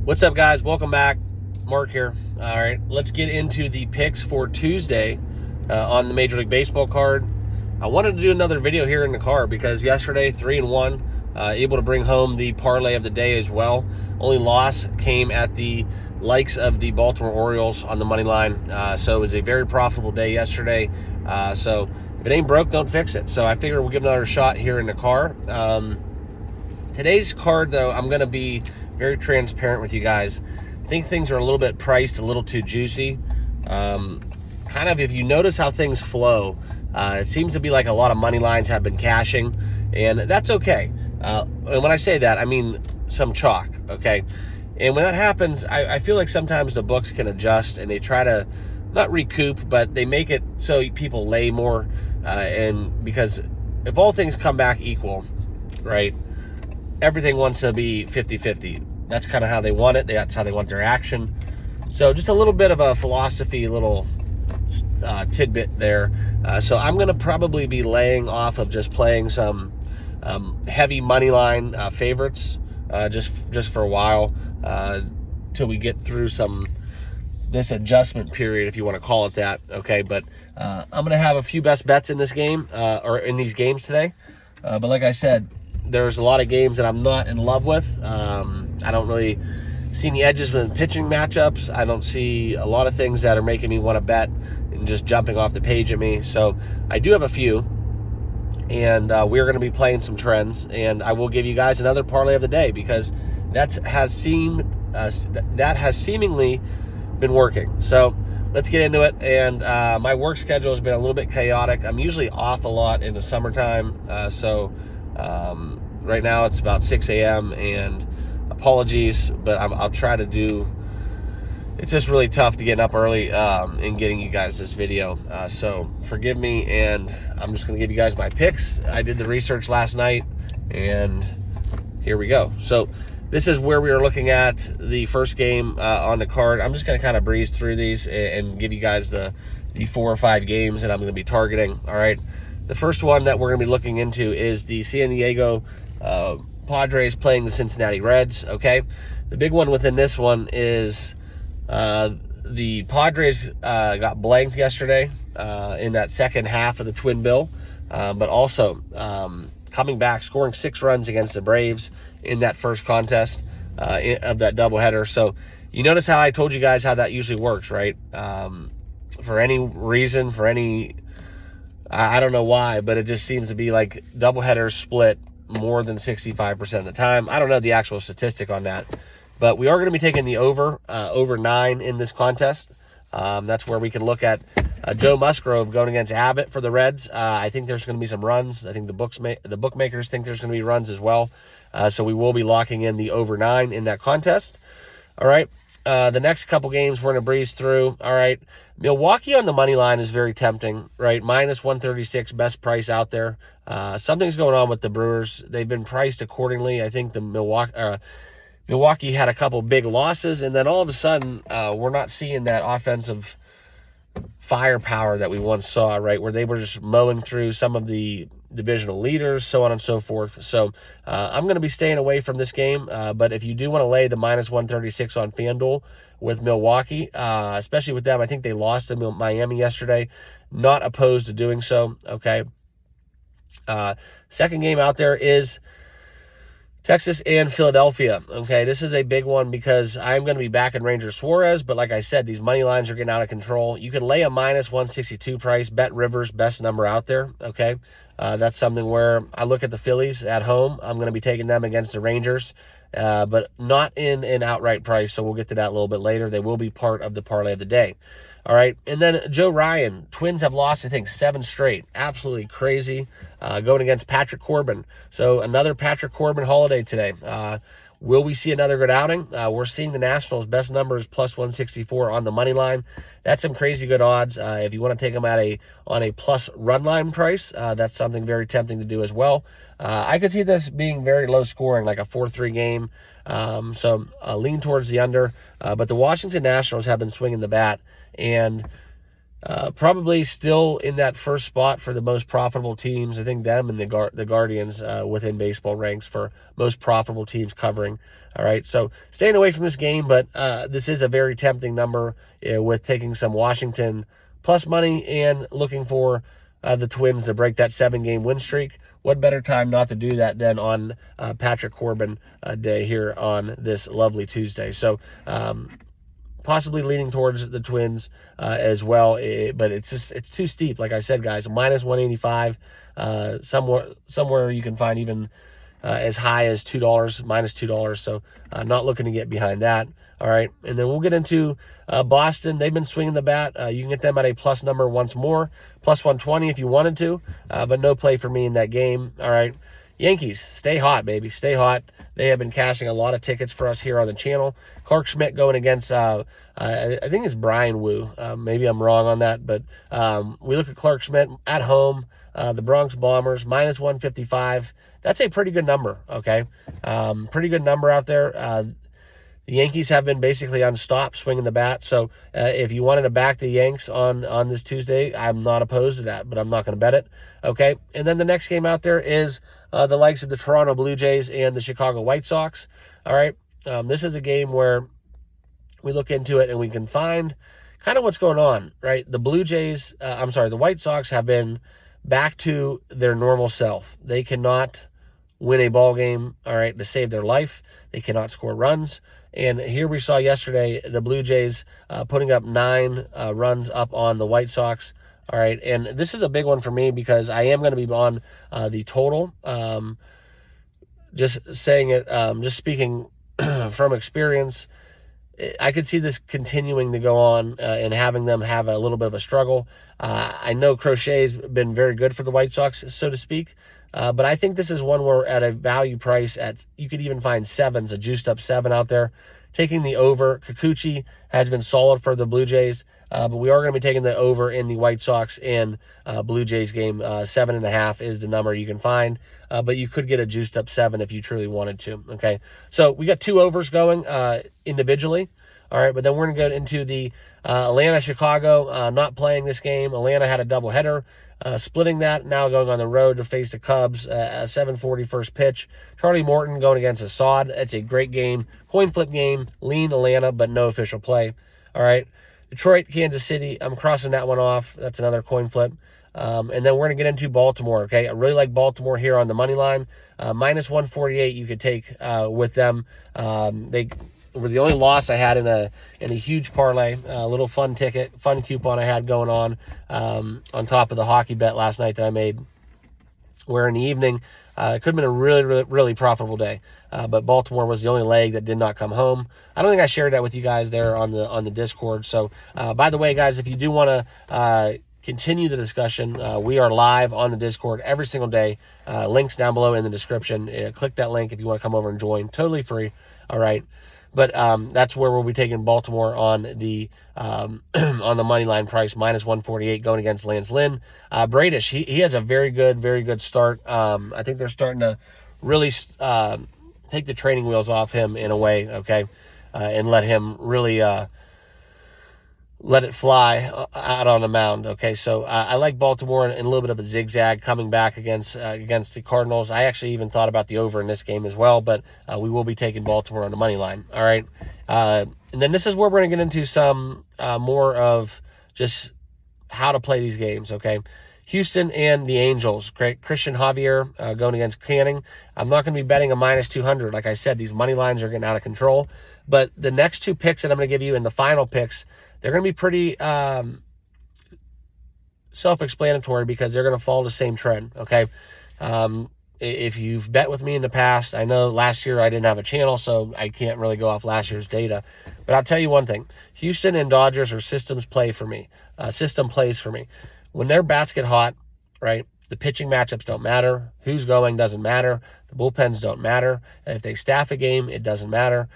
What's up, guys? Welcome back. Mark here. All right, let's get into the picks for Tuesday on the Major League Baseball card. I wanted to do another video here in the car because yesterday, 3-1, able to bring home the parlay of the day as well. Only loss came at the likes of the Baltimore Orioles on the money line. So it was a very profitable day yesterday. So if it ain't broke, don't fix it. So I figure we'll give another shot here in the car. Today's card, though, I'm going to be very transparent with you guys. I think things are a little bit priced, a little too juicy. Kind of, if you notice how things flow, it seems to be like a lot of money lines have been cashing, and that's okay. And when I say that, I mean some chalk, okay? And when that happens, I feel like sometimes the books can adjust, and they try to, not recoup, but they make it so people lay more, and because if all things come back equal, right, everything wants to be 50-50. That's kind of how they want it. That's how they want their action. So just a little bit of a philosophy, little tidbit there. So I'm going to probably be laying off of just playing some heavy money line favorites just for a while till we get through this adjustment period, if you want to call it that. Okay, but I'm going to have a few best bets in this game or in these games today. But like I said, there's a lot of games that I'm not in love with. I don't really see any edges with pitching matchups. I don't see a lot of things that are making me want to bet and just jumping off the page at me. So I do have a few, and we're going to be playing some trends, and I will give you guys another parlay of the day because that has seemingly been working. So let's get into it. And my work schedule has been a little bit chaotic. I'm usually off a lot in the summertime, right now it's about 6 a.m. and apologies, but I'll try to do. It's just really tough to get up early in getting you guys this video. So forgive me, and I'm just going to give you guys my picks. I did the research last night, and here we go. So this is where we are looking at the first game on the card. I'm just going to kind of breeze through these and give you guys the 4 or 5 games that I'm going to be targeting. All right. The first one that we're going to be looking into is the San Diego Padres playing the Cincinnati Reds, okay? The big one within this one is the Padres got blanked yesterday in that second half of the Twin Bill, but also coming back, scoring 6 runs against the Braves in that first contest of that doubleheader. So you notice how I told you guys how that usually works, right? For any reason, I don't know why, but it just seems to be like doubleheaders split more than 65% of the time. I don't know the actual statistic on that, but we are going to be taking the over 9 in this contest. That's where we can look at Joe Musgrove going against Abbott for the Reds. I think there's going to be some runs. I think the bookmakers think there's going to be runs as well. So we will be locking in the over 9 in that contest. All right. The next couple games we're going to breeze through. All right. Milwaukee on the money line is very tempting, right? Minus 136, best price out there. Something's going on with the Brewers. They've been priced accordingly. I think the Milwaukee had a couple big losses, and then all of a sudden we're not seeing that offensive firepower that we once saw, right? Where they were just mowing through some of the divisional leaders, so on and so forth. So I'm going to be staying away from this game. But if you do want to lay the minus 136 on FanDuel with Milwaukee, especially with them, I think they lost to Miami yesterday. Not opposed to doing so. Okay. Second game out there is Texas and Philadelphia. Okay, this is a big one because I'm going to be back in Ranger Suarez, but like I said, these money lines are getting out of control. You can lay a minus 162 price, bet Rivers, best number out there. Okay, that's something where I look at the Phillies at home. I'm going to be taking them against the Rangers, but not in an outright price, so we'll get to that a little bit later. They will be part of the parlay of the day. All right, and then Joe Ryan. Twins have lost, I think, 7 straight. Absolutely crazy. Going against Patrick Corbin. So another Patrick Corbin holiday today. Will we see another good outing? We're seeing the Nationals' best numbers, plus 164 on the money line. That's some crazy good odds. If you want to take them on a plus run line price, that's something very tempting to do as well. I could see this being very low scoring, like a 4-3 game. So lean towards the under. But the Washington Nationals have been swinging the bat. And Probably still in that first spot for the most profitable teams. I think them and the Guardians within baseball ranks for most profitable teams covering. All right, so staying away from this game, but this is a very tempting number with taking some Washington plus money and looking for the Twins to break that 7-game win streak. What better time not to do that than on Patrick Corbin Day here on this lovely Tuesday? So possibly leaning towards the Twins as well, but it's too steep. Like I said, guys, minus 185. Somewhere you can find even as high as $2, minus $2. So not looking to get behind that. All right, and then we'll get into Boston. They've been swinging the bat. You can get them at a plus number once more, plus 120 if you wanted to, but no play for me in that game. All right, Yankees, stay hot, baby, stay hot. They have been cashing a lot of tickets for us here on the channel. Clark Schmidt going against, I think it's Brian Wu. Maybe I'm wrong on that, but we look at Clark Schmidt at home, the Bronx Bombers, minus 155. That's a pretty good number, okay? Pretty good number out there. The Yankees have been basically unstopped swinging the bat, so if you wanted to back the Yanks on this Tuesday, I'm not opposed to that, but I'm not going to bet it, okay? And then the next game out there is the likes of the Toronto Blue Jays and the Chicago White Sox, all right? This is a game where we look into it and we can find kind of what's going on, right? The the White Sox have been back to their normal self. They cannot win a ball game, all right, to save their life. They cannot score runs. And here we saw yesterday the Blue Jays putting up 9 runs up on the White Sox. All right, and this is a big one for me because I am going to be on the total. Just saying it, just speaking from experience, I could see this continuing to go on and having them have a little bit of a struggle. I know Crochet's been very good for the White Sox, so to speak, but I think this is one where at a value price, you could even find 7s, a juiced up 7 out there. Taking the over. Kikuchi has been solid for the Blue Jays, but we are going to be taking the over in the White Sox and Blue Jays game. 7.5 is the number you can find, but you could get a juiced up 7 if you truly wanted to. Okay, so we got 2 overs going individually. All right, but then we're going to go into the Atlanta-Chicago, not playing this game. Atlanta had a doubleheader, splitting that, now going on the road to face the Cubs, a 7:40 first pitch. Charlie Morton going against Assad. It's a great game. Coin flip game, lean Atlanta, but no official play. All right, Detroit, Kansas City, I'm crossing that one off. That's another coin flip. And then we're going to get into Baltimore, okay? I really like Baltimore here on the money line. Minus 148 you could take with them. They were the only loss I had in a huge parlay, a little fun coupon I had going on top of the hockey bet last night that I made, where in the evening, it could have been a really, really, really profitable day. But Baltimore was the only leg that did not come home. I don't think I shared that with you guys there on the Discord. So, by the way, guys, if you do want to continue the discussion, we are live on the Discord every single day. Links down below in the description. Click that link if you want to come over and join. Totally free. All right. But that's where we'll be taking Baltimore on the money line price, minus 148, going against Lance Lynn. Bradish, he has a very good start. I think they're starting to really take the training wheels off him in a way, okay, and let him really let it fly out on the mound, okay? So I like Baltimore in a little bit of a zigzag coming back against the Cardinals. I actually even thought about the over in this game as well, but we will be taking Baltimore on the money line, all right? And then this is where we're going to get into some more of just how to play these games, okay? Houston and the Angels. Christian Javier going against Canning. I'm not going to be betting a minus 200. Like I said, these money lines are getting out of control. But the next 2 picks that I'm going to give you and the final picks, they're going to be pretty self-explanatory because they're going to follow the same trend, okay? If you've bet with me in the past, I know last year I didn't have a channel, so I can't really go off last year's data. But I'll tell you one thing. Houston and Dodgers are system plays for me. When their bats get hot, right, The pitching matchups don't matter. Who's going doesn't matter. The bullpens don't matter. And if they staff a game, it doesn't matter.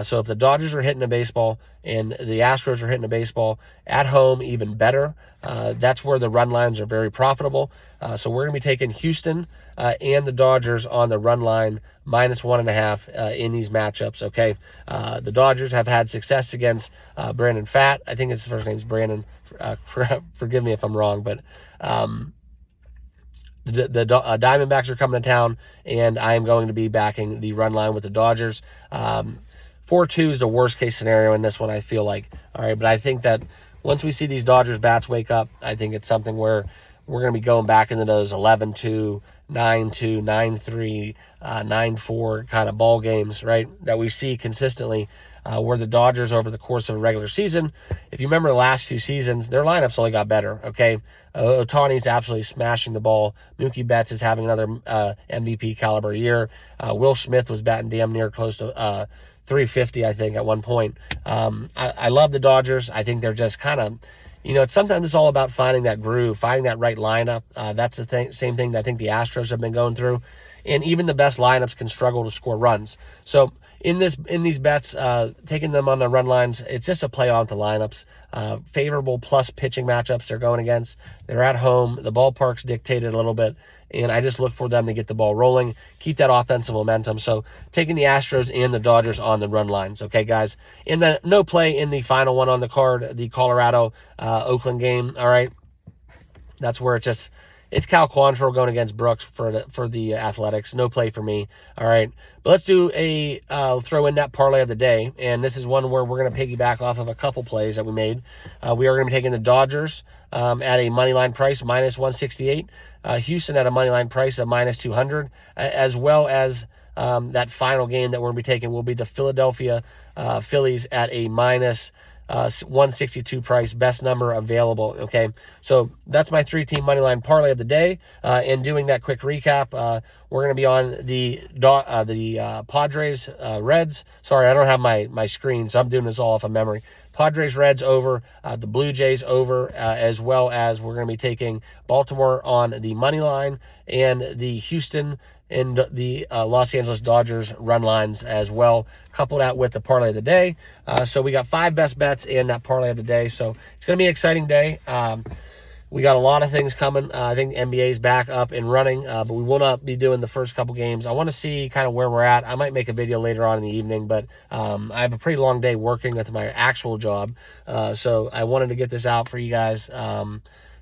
So if the Dodgers are hitting a baseball and the Astros are hitting a baseball at home, even better. That's where the run lines are very profitable. So we're going to be taking Houston and the Dodgers on the run line -1.5 in these matchups. Okay, the Dodgers have had success against Brandon Pfaadt. I think his first name's Brandon. Forgive me if I'm wrong, but the Diamondbacks are coming to town, and I am going to be backing the run line with the Dodgers. 4-2 is the worst case scenario in this one, I feel like. All right, but I think that once we see these Dodgers bats wake up, I think it's something where we're going to be going back into those 11-2, 9-2, 9-3, 9-4 kind of ball games, right, that we see consistently. Where the Dodgers over the course of a regular season, if you remember the last few seasons, their lineups only got better, okay? Ohtani's absolutely smashing the ball. Mookie Betts is having another MVP caliber year. Will Smith was batting damn near close to 350, I think, at one point. I love the Dodgers. I think they're just kind of, sometimes it's all about finding that groove, finding that right lineup. That's the same thing that I think the Astros have been going through. And even the best lineups can struggle to score runs. So in these bets, taking them on the run lines, it's just a play on the lineups. Favorable plus pitching matchups they're going against. They're at home. The ballpark's dictated a little bit, and I just look for them to get the ball rolling, keep that offensive momentum. So taking the Astros and the Dodgers on the run lines, okay, guys? And then no play in the final one on the card, the Colorado-Oakland game, all right? That's where it's Cal Quantrill going against Brooks for the Athletics. No play for me. All right. But let's do a throw in that parlay of the day. And this is one where we're going to piggyback off of a couple plays that we made. We are going to be taking the Dodgers at a moneyline price, -168. Houston at a moneyline price of -200, as well as that final game that we're going to be taking will be the Philadelphia Phillies at a -162 price, best number available. Okay, so that's my 3-team moneyline parlay of the day. And doing that quick recap, we're going to be on the Padres Reds. Sorry, I don't have my screen, so I'm doing this all off of memory. Padres Reds over, the Blue Jays over, as well as we're going to be taking Baltimore on the money line and the Houston and the Los Angeles Dodgers run lines as well. Couple that with the parlay of the day. So we got 5 best bets in that parlay of the day. So it's going to be an exciting day. We got a lot of things coming. I think the NBA is back up and running, but we will not be doing the first couple games. I want to see kind of where we're at. I might make a video later on in the evening, but I have a pretty long day working with my actual job. So I wanted to get this out for you guys.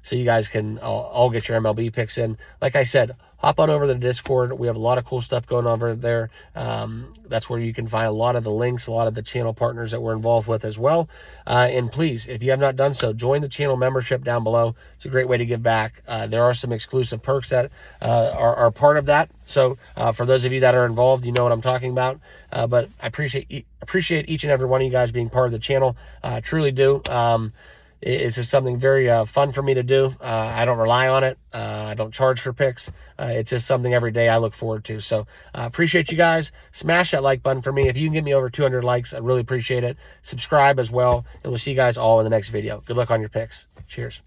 So you guys can all get your MLB picks in. Like I said, hop on over to the Discord. We have a lot of cool stuff going on over there. That's where you can find a lot of the links, a lot of the channel partners that we're involved with as well. And please, if you have not done so, join the channel membership down below. It's a great way to give back. There are some exclusive perks that are part of that. So for those of you that are involved, you know what I'm talking about. But I appreciate each and every one of you guys being part of the channel. I truly do. It's just something very fun for me to do. I don't rely on it. I don't charge for picks. It's just something every day I look forward to. So appreciate you guys. Smash that like button for me. If you can get me over 200 likes, I'd really appreciate it. Subscribe as well. And we'll see you guys all in the next video. Good luck on your picks. Cheers.